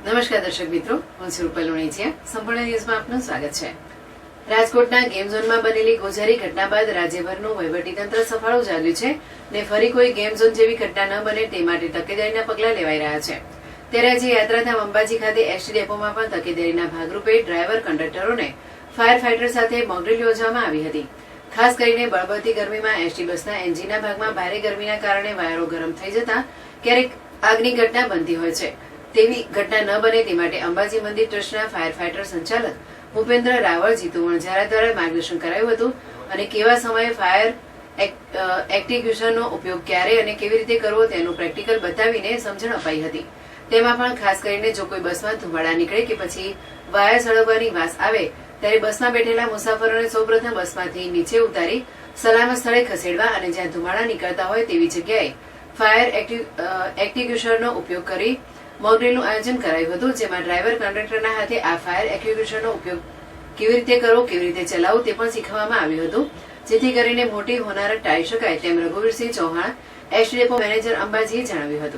નમસ્કાર દર્શક મિત્રો, હું છું રૂપલ લુણીચિયા. સંપૂર્ણ ન્યૂઝમાં આપનું સ્વાગત છે. રાજકોટના ગેમ ઝોનમાં બનેલી ગોઝારી ઘટના બાદ રાજ્યભરનું વહીવટીતંત્ર સફાળું જાગ્યું છે ને ફરી કોઈ ગેમ ઝોન જેવી ઘટના ન બને તે માટે તકેદારીના પગલાં લેવાઈ રહ્યા છે. ત્યારે આજે યાત્રાધામ અંબાજી ખાતે એસટી ડેપોમાં પણ તકેદારીના ભાગરૂપે ડ્રાઈવર કંડક્ટરોને ફાયર ફાઈટર સાથે મોકડ્રીલ યોજવામાં આવી હતી. ખાસ કરીને બળબળતી ગરમીમાં એસટી બસના એન્જિનના ભાગમાં ભારે ગરમીના કારણે વાયરો ગરમ થઈ જતા ક્યારેક આગની ઘટના બનતી હોય છે. તેવી ઘટના ન બને તે માટે અંબાજી મંદિર ટ્રસ્ટના ફાયર ફાઈટર સંચાલક ભૂપેન્દ્ર રાવળ જીતુ વણઝારા દ્વારા માર્ગદર્શન કરાયું હતું અને કેવા સમયે ફાયર એક્ટિંગ્યુશરનો ઉપયોગ ક્યારે અને કેવી રીતે કરવો તેનું પ્રેક્ટિકલ બતાવીને સમજણ અપાઈ હતી. તેમાં પણ ખાસ કરીને જો કોઈ બસમાં ધુમાડા નીકળે કે પછી વાયર સળગવાની વાસ આવે ત્યારે બસમાં બેઠેલા મુસાફરોને સૌપ્રથમ બસમાંથી નીચે ઉતારી સલામત સ્થળે ખસેડવા અને જ્યાં ધુમાડા નીકળતા હોય તેવી જગ્યાએ ફાયર એક્ટિંગ્યુશરનો ઉપયોગ કરી મોકડ્રીલનું આયોજન કરાયું હતું, જેમાં ડ્રાઈવર કંડક્ટરના હાથે આ ફાયર એક્ટિંગ્યુશરનો ઉપયોગ કેવી રીતે કરવો, કેવી રીતે ચલાવવું તે પણ શીખવવામાં આવ્યું હતું, જેથી કરીને મોટી હોનારત ટાળી શકાય તેમ Raghuvirsinh Chauhan ST depot manager અંબાજીએ જણાવ્યું હતું.